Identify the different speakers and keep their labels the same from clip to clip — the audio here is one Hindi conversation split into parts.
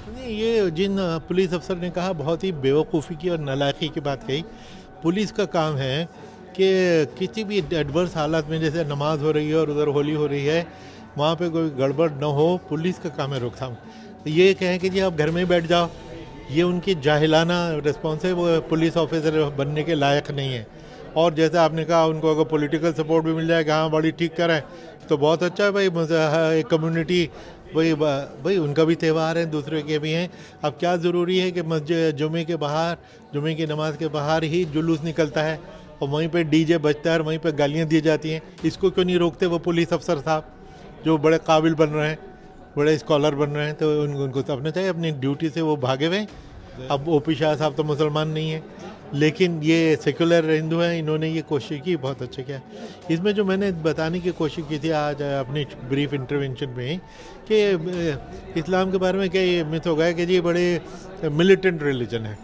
Speaker 1: नहीं, ये जिन पुलिस अफसर ने कहा बहुत ही बेवकूफ़ी की और नालायकी की बात कही। पुलिस का काम है कि किसी भी एडवर्स हालात में, जैसे नमाज हो रही है और उधर होली हो रही है, वहाँ पे कोई गड़बड़ न हो, पुलिस का काम है रोकथाम। तो ये कहें कि जी आप घर में ही बैठ जाओ, ये उनकी जाहिलाना रिस्पॉन्स है। वो पुलिस ऑफिसर बनने के लायक नहीं है। और जैसे आपने कहा, उनको अगर पॉलिटिकल सपोर्ट भी मिल जाएगा, हाँ बड़ी ठीक करें, तो बहुत अच्छा है भाई। एक कम्युनिटी, भाई उनका भी त्यौहार है, दूसरे के भी हैं। अब क्या ज़रूरी है कि मस्जिद जुमे के बाहर, जुमे की नमाज के बाहर ही जुलूस निकलता है और वहीं पे डीजे बजता है और वहीं पे गालियाँ दी जाती हैं? इसको क्यों नहीं रोकते वो पुलिस अफसर साहब जो बड़े काबिल बन रहे हैं, बड़े स्कॉलर बन रहे हैं? तो उनको तो अपना चाहिए, अपनी ड्यूटी से वो भागे हुए हैं। अब ओपी शाह साहब तो मुसलमान नहीं है, लेकिन ये सेकुलर हिंदू हैं, इन्होंने ये कोशिश की, बहुत अच्छा किया। इसमें जो मैंने बताने की कोशिश की थी आज अपनी ब्रीफ इंटरवेंशन में, कि इस्लाम के बारे में क्या ये मिथ हो गया कि जी बड़े मिलिटेंट रिलीजन है,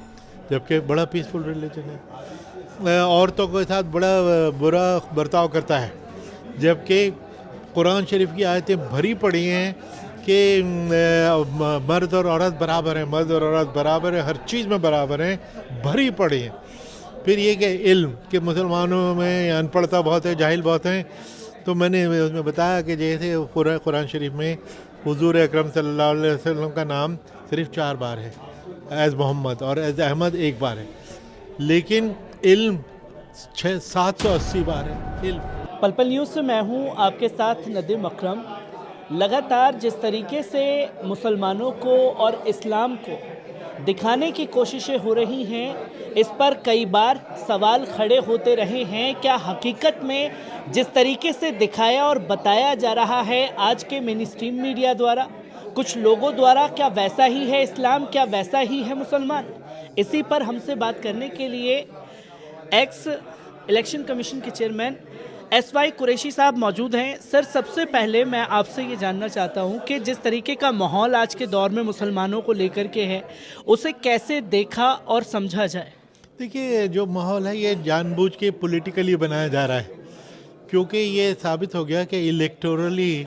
Speaker 1: जबकि बड़ा पीसफुल रिलीजन है। औरतों के साथ बड़ा बुरा बर्ताव करता है, जबकि कुरान शरीफ की आयतें भरी पड़ी हैं कि मर्द और औरत बराबर हैं, मर्द और औरत बराबर है, हर चीज़ में बराबर हैं, भरी पड़ी हैं। फिर ये कि इल्म के मुसलमानों में अनपढ़ता बहुत है, जाहिल बहुत हैं। तो मैंने उसमें बताया कि जैसे कुरान शरीफ में हुजूर अकरम सल्लल्लाहु अलैहि वसल्लम का नाम सिर्फ 4 बार है, एज़ मोहम्मद, और एज़ अहमद 1 बार है, लेकिन इल्म 780 बार है इल्म।
Speaker 2: पलपल न्यूज़ से मैं हूं आपके साथ नदीम अकरम। लगातार जिस तरीके से मुसलमानों को और इस्लाम को दिखाने की कोशिशें हो रही हैं, इस पर कई बार सवाल खड़े होते रहे हैं। क्या हकीकत में जिस तरीके से दिखाया और बताया जा रहा है आज के मेन स्ट्रीम मीडिया द्वारा, कुछ लोगों द्वारा, क्या वैसा ही है इस्लाम, क्या वैसा ही है मुसलमान? इसी पर हमसे बात करने के लिए एक्स इलेक्शन कमीशन के चेयरमैन एसवाई कुरैशी साहब मौजूद हैं। सर, सबसे पहले मैं आपसे ये जानना चाहता हूं कि जिस तरीके का माहौल आज के दौर में मुसलमानों को लेकर के है, उसे कैसे देखा और समझा जाए?
Speaker 1: देखिए, जो माहौल है ये जानबूझ के पॉलिटिकली बनाया जा रहा है, क्योंकि ये साबित हो गया कि इलेक्टोरली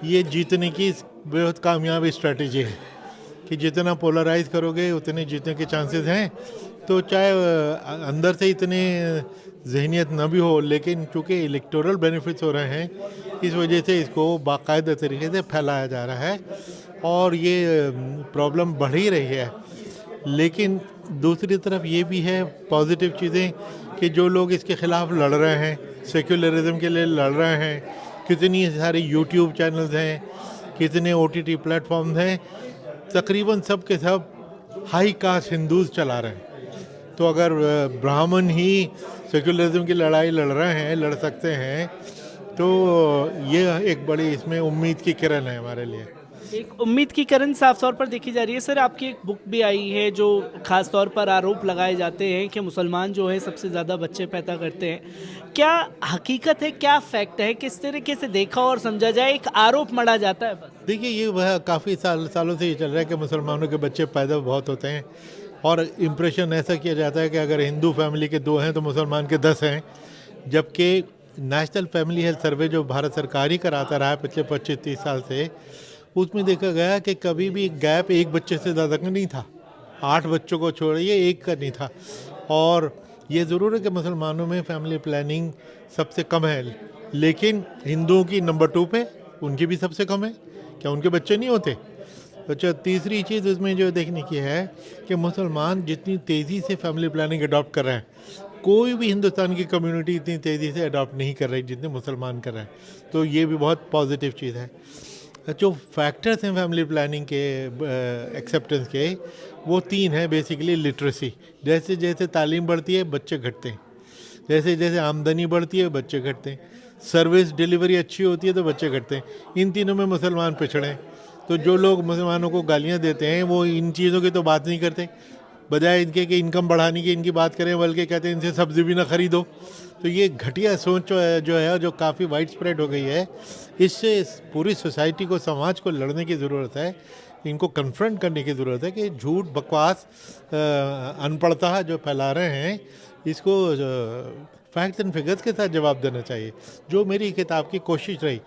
Speaker 1: ये जीतने की बहुत कामयाब स्ट्रेटजी है कि जितना पोलराइज करोगे उतने जीतने के चांसेस हैं। तो चाहे अंदर से इतने जहनीत न भी हो, लेकिन चूँकि इलेक्टोरल बेनिफिट्स हो रहे हैं, इस वजह से इसको बाकायदा तरीके से फैलाया जा रहा है और ये प्रॉब्लम बढ़ ही रही है। लेकिन दूसरी तरफ ये भी है पॉजिटिव चीज़ें कि जो लोग इसके ख़िलाफ़ लड़ रहे हैं, सेक्युलरिज्म के लिए लड़ रहे हैं, कितनी सारे यूट्यूब चैनल्स हैं, कितने ओटीटी प्लेटफॉर्म्स हैं, तकरीबन सब के सब हाई कास्ट हिंदूज चला रहे हैं। तो अगर ब्राह्मण ही सेक्युलरिज्म की लड़ाई लड़ रहे हैं, लड़ सकते हैं, तो ये एक बड़ी इसमें उम्मीद की किरण है हमारे लिए।
Speaker 2: एक उम्मीद की किरण साफ तौर पर देखी जा रही है। सर, आपकी एक बुक भी आई है जो खास तौर पर आरोप लगाए जाते हैं कि मुसलमान जो है सबसे ज़्यादा बच्चे पैदा करते हैं। क्या हकीकत है, क्या फैक्ट है, किस तरीके से देखा और समझा जाए? एक आरोप मढ़ा जाता है बस।
Speaker 1: देखिए, ये वह काफ़ी सालों से ये चल रहा है कि मुसलमानों के बच्चे पैदा बहुत होते हैं और इम्प्रेशन ऐसा किया जाता है कि अगर हिंदू फैमिली के 2 हैं तो मुसलमान के 10 हैं, जबकि नेशनल फैमिली हेल्थ सर्वे जो भारत सरकार ही कराता रहा है पिछले 25-30 साल से, उसमें देखा गया कि कभी भी गैप एक बच्चे से ज़्यादा का नहीं था। 8 बच्चों को छोड़िए, एक का नहीं था। और ये ज़रूर है कि मुसलमानों में फैमिली प्लानिंग सबसे कम है, लेकिन हिंदुओं की नंबर 2 पे, उनकी भी सबसे कम है। क्या उनके बच्चे नहीं होते? अच्छा, तीसरी चीज़ उसमें जो देखने की है कि मुसलमान जितनी तेज़ी से फैमिली प्लानिंग अडॉप्ट कर रहे हैं, कोई भी हिंदुस्तान की कम्युनिटी इतनी तेज़ी से अडॉप्ट नहीं कर रही जितने मुसलमान कर रहे हैं। तो ये भी बहुत पॉजिटिव चीज़ है। जो फैक्टर्स हैं फैमिली प्लानिंग के एक्सेप्टेंस के, वो 3 हैं बेसिकली। लिटरेसी, जैसे जैसे तालीम बढ़ती है बच्चे घटते हैं, जैसे जैसे आमदनी बढ़ती है बच्चे घटते हैं, सर्विस डिलीवरी अच्छी होती है तो बच्चे घटते हैं। इन तीनों में मुसलमान पिछड़े हैं। तो जो लोग मुसलमानों को गालियाँ देते हैं वो इन चीज़ों की तो बात नहीं करते, बजाय इनके कि इनकम बढ़ाने की इनकी बात करें, बल्कि कहते हैं इनसे सब्ज़ी भी ना ख़रीदो। तो ये घटिया सोच जो है, जो काफ़ी वाइड स्प्रेड हो गई है, इससे पूरी सोसाइटी को, समाज को लड़ने की ज़रूरत है। इनको कन्फ्रंट करने की ज़रूरत है कि झूठ, बकवास, अनपढ़ता जो फैला रहे हैं, इसको फैक्ट्स एंड फिगर्स के साथ जवाब देना चाहिए। जो मेरी किताब की कोशिश रही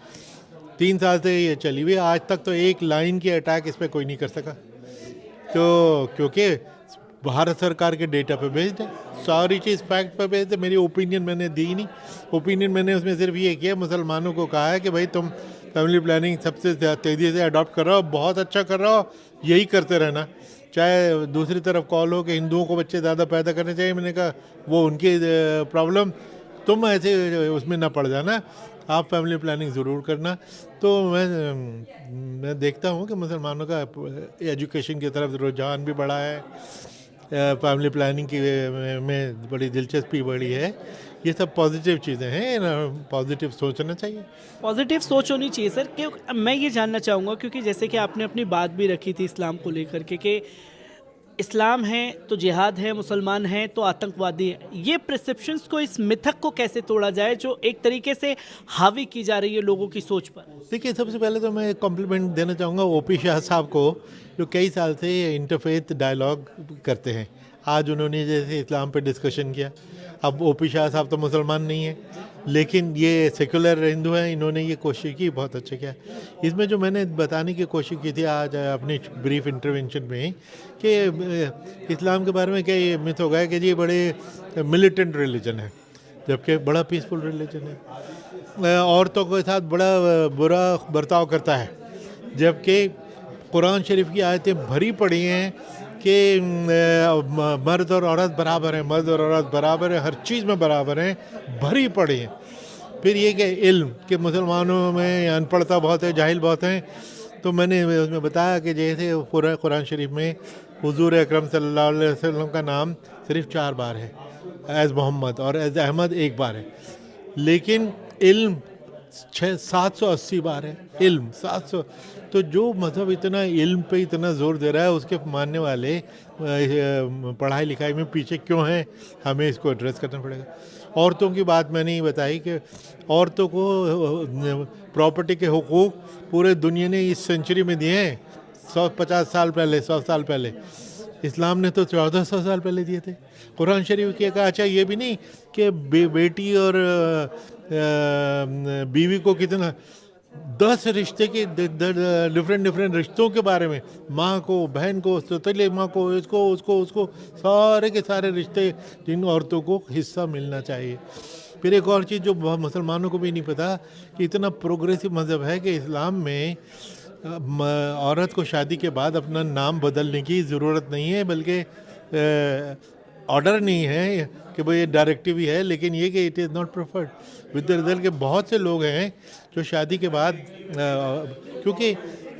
Speaker 1: 3 साल से ये चली हुई, आज तक तो एक लाइन की अटैक इस पर कोई नहीं कर सका। तो क्योंकि भारत सरकार के डेटा पे बेस्ड है, सारी चीज़ फैक्ट पे बेस्ड है। मेरी ओपिनियन मैंने दी नहीं, ओपिनियन मैंने उसमें सिर्फ ये किया, मुसलमानों को कहा है कि भाई तुम फैमिली प्लानिंग सबसे तेज़ी से अडॉप्ट कर रहे हो, बहुत अच्छा कर रहे हो, यही करते रहना। चाहे दूसरी तरफ कॉल हो कि हिंदुओं को बच्चे ज़्यादा पैदा करने चाहिए, मैंने कहा वो उनकी प्रॉब्लम, तुम ऐसे उसमें ना पड़ जाना, आप फैमिली प्लानिंग ज़रूर करना। तो मैं देखता हूँ कि मुसलमानों का एजुकेशन की तरफ रुझान भी बढ़ा है, फैमिली प्लानिंग की में बड़ी दिलचस्पी बढ़ी है। ये सब पॉजिटिव चीज़ें हैं, पॉजिटिव सोचना चाहिए।
Speaker 2: पॉजिटिव सोच होनी चाहिए सर। क्यों मैं ये जानना चाहूँगा, क्योंकि जैसे कि आपने अपनी बात भी रखी थी इस्लाम को लेकर के कि इस्लाम है तो जिहाद है, मुसलमान हैं तो आतंकवादी है। ये प्रिसेप्शंस को, इस मिथक को कैसे तोड़ा जाए जो एक तरीके से हावी की जा रही है लोगों की सोच पर?
Speaker 1: देखिए, सबसे पहले तो मैं कॉम्प्लीमेंट देना चाहूँगा ओपी शाह साहब को, जो कई साल से इंटरफेथ डायलॉग करते हैं। आज उन्होंने जैसे इस्लाम पे डिस्कशन किया। अब ओपी शाह साहब तो मुसलमान नहीं है, लेकिन ये सेकुलर हिंदू हैं, इन्होंने ये कोशिश की, बहुत अच्छा किया। इसमें जो मैंने बताने की कोशिश की थी आज अपनी ब्रीफ इंटरवेंशन में कि इस्लाम के बारे में क्या ये मिथ हो गया कि जी बड़े मिलिटेंट रिलीजन है, जबकि बड़ा पीसफुल रिलीजन है। औरतों के साथ बड़ा बुरा बर्ताव करता है, जबकि कुरान शरीफ की आयतें भरी पड़ी हैं कि मर्द और औरत बराबर हैं, मर्द और औरत बराबर हैं, हर चीज़ में बराबर हैं, भरी पड़ी हैं। फिर ये कि इल्म कि मुसलमानों में अनपढ़ता बहुत है, जाहिल बहुत हैं। तो मैंने उसमें बताया कि जैसे पूरा कुरान शरीफ में हुजूर अकरम सल्लल्लाहु अलैहि वसल्लम का नाम सिर्फ 4 बार है, एज़ मोहम्मद, और एज़ अहमद 1 बार है, लेकिन इल्म 780 बार है, इल्म 700। तो जो मतलब इतना इल्म पे इतना जोर दे रहा है, उसके मानने वाले पढ़ाई लिखाई में पीछे क्यों हैं, हमें इसको एड्रेस करना पड़ेगा। औरतों की बात मैंने ही बताई कि औरतों को प्रॉपर्टी के हुकूक पूरे दुनिया ने इस सेंचुरी में दिए हैं, 150 साल पहले, 100 साल पहले। इस्लाम ने तो 1400 साल पहले दिए थे। कुरान शरीफ की कहा, अच्छा ये भी नहीं कि बेटी और बीवी को कितना 10 रिश्ते के डिफरेंट रिश्तों के बारे में, माँ को, बहन को, सौतेली माँ को, इसको उसको उसको, सारे के सारे रिश्ते जिन औरतों को हिस्सा मिलना चाहिए। फिर एक और चीज़ जो मुसलमानों को भी नहीं पता कि इतना प्रोग्रेसिव मज़हब है कि इस्लाम में औरत को शादी के बाद अपना नाम बदलने की ज़रूरत नहीं है, बल्कि ऑर्डर नहीं है कि भाई ये डायरेक्टिव ही है, लेकिन ये कि it is not preferred. With the result के बहुत से लोग हैं जो शादी के बाद क्योंकि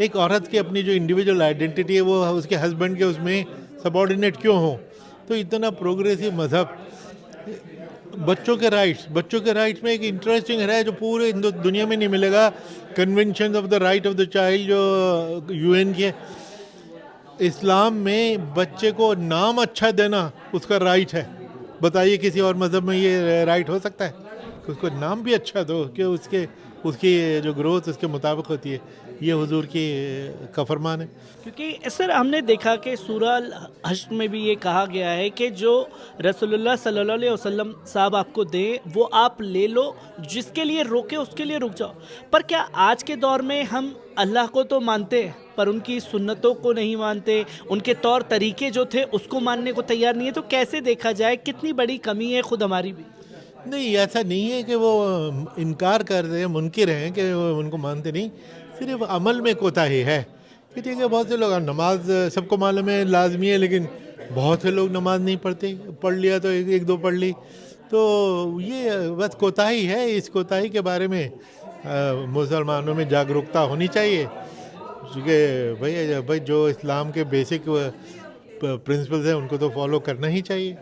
Speaker 1: एक औरत की अपनी जो इंडिविजुअल आइडेंटिटी है वो उसके हस्बैंड के उसमें सबॉर्डिनेट क्यों हो। तो इतना प्रोग्रेसिव मज़हब। बच्चों के राइट्स में एक इंटरेस्टिंग है जो पूरे दुनिया में नहीं मिलेगा, convention of the right of the child जो यूएन की है। इस्लाम में बच्चे को नाम अच्छा देना उसका राइट है। बताइए किसी और मज़हब में ये राइट हो सकता है कि उसको नाम भी अच्छा दो कि उसकी जो ग्रोथ उसके मुताबिक होती है। ये हुजूर की का फरमान है।
Speaker 2: क्योंकि सर हमने देखा कि सूरह अल हश्र में भी ये कहा गया है कि जो रसूलुल्लाह सल्लल्लाहु अलैहि वसल्लम साहब आपको दें वो आप ले लो, जिसके लिए रोके उसके लिए रुक जाओ। पर क्या आज के दौर में हम अल्लाह को तो मानते हैं पर उनकी सुन्नतों को नहीं मानते, उनके तौर तरीके जो थे उसको मानने को तैयार नहीं है? तो कैसे देखा जाए, कितनी बड़ी कमी है खुद हमारी भी?
Speaker 1: नहीं, ऐसा नहीं है कि वो इनकार कर रहे हैं, मुनकिर हैं कि वो उनको मानते नहीं, सिर्फ अमल में कोताही है कि ठीक है। बहुत से लोग नमाज सबको मालूम है लाजमी है, लेकिन बहुत से लोग नमाज नहीं पढ़ते, पढ़ लिया तो एक दो पढ़ ली, तो ये बस कोताही है। इस कोताही के बारे में मुसलमानों में जागरूकता होनी चाहिए, क्योंकि भाई जो इस्लाम के बेसिक प्रिंसिपल्स हैं उनको तो फॉलो करना ही चाहिए।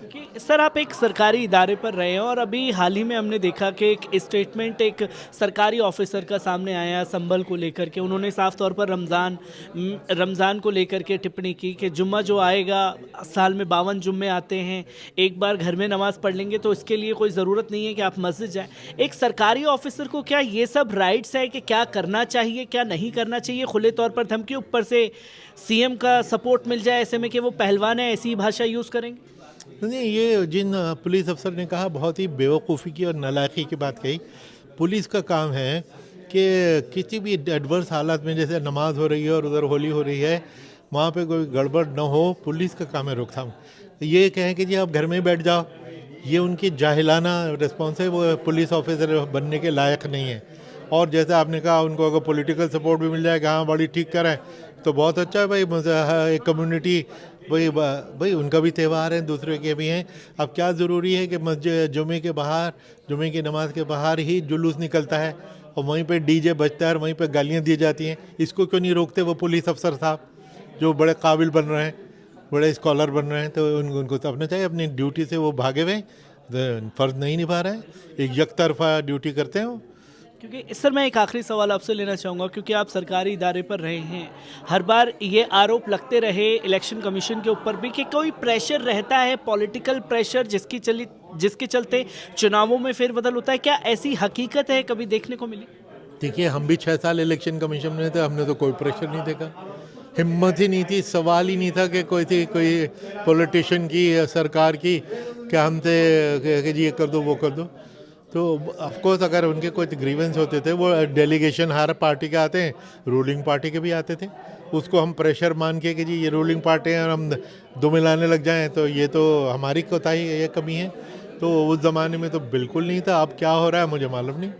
Speaker 2: कि सर आप एक सरकारी इदारे पर रहे हैं और अभी हाल ही में हमने देखा कि एक स्टेटमेंट एक सरकारी ऑफिसर का सामने आया संभल को लेकर के। उन्होंने साफ तौर पर रमज़ान को लेकर के टिप्पणी की कि जुम्मा जो आएगा, साल में 52 जुम्मे आते हैं, एक बार घर में नमाज़ पढ़ लेंगे तो इसके लिए कोई ज़रूरत नहीं है कि आप मस्जिद जाएं। एक सरकारी ऑफिसर को क्या ये सब राइट्स है कि क्या करना चाहिए क्या नहीं करना चाहिए? खुले तौर पर धमकी, ऊपर से सीएम का सपोर्ट मिल जाए ऐसे में कि वो पहलवान है, ऐसी भाषा यूज़ करेंगे?
Speaker 1: नहीं, ये जिन पुलिस अफसर ने कहा बहुत ही बेवकूफ़ी की और नालायकी की बात कही। पुलिस का काम है कि किसी भी एडवर्स हालात में, जैसे नमाज हो रही है और उधर होली हो रही है, वहाँ पे कोई गड़बड़ न हो, पुलिस का काम है रोकथाम। ये कहें कि जी आप घर में ही बैठ जाओ, ये उनकी जाहिलाना रिस्पॉन्स है, वो पुलिस ऑफिसर बनने के लायक नहीं है। और जैसे आपने कहा उनको अगर पॉलिटिकल सपोर्ट भी मिल जाए कि हाँ बड़ी ठीक करें तो बहुत अच्छा है भाई। एक कम्युनिटी भाई उनका भी त्यौहार है, दूसरे के भी हैं। अब क्या ज़रूरी है कि मस्जिद जुमे के बाहर, जुमे की नमाज के बाहर ही जुलूस निकलता है और वहीं पे डीजे बजता है और वहीं पे गालियाँ दी जाती हैं। इसको क्यों नहीं रोकते वो पुलिस अफसर साहब जो बड़े काबिल बन रहे हैं, बड़े स्कॉलर बन रहे हैं? तो उनको तो अपना चाहिए, अपनी ड्यूटी से वो भागे हुए फ़र्ज नहीं निभा रहे हैं, एक यकतरफा ड्यूटी करते हैं वो।
Speaker 2: क्योंकि सर मैं एक आखिरी सवाल आपसे लेना चाहूँगा, क्योंकि आप सरकारी इदारे पर रहे हैं, हर बार ये आरोप लगते रहे इलेक्शन कमीशन के ऊपर भी कि कोई प्रेशर रहता है, पॉलिटिकल प्रेशर जिसके चलते चुनावों में फेरबदल होता है। क्या ऐसी हकीकत है, कभी देखने को मिली?
Speaker 1: देखिए हम भी 6 साल इलेक्शन कमीशन में थे, हमने तो कोई प्रेशर नहीं देखा, हिम्मत ही नहीं थी, सवाल ही नहीं था कि कोई पॉलिटिशियन की या सरकार की क्या हमसे कि जी ये कर दो वो कर दो। तो ऑफकोर्स अगर उनके कुछ ग्रीवेंस होते थे वो डेलीगेशन हर पार्टी के आते हैं, रूलिंग पार्टी के भी आते थे, उसको हम प्रेशर मान के कि जी ये रूलिंग पार्टी है और हम दो मिलाने लग जाएं तो ये तो हमारी कोताही है, ये कमी है। तो उस ज़माने में तो बिल्कुल नहीं था। अब क्या हो रहा है मुझे मालूम नहीं।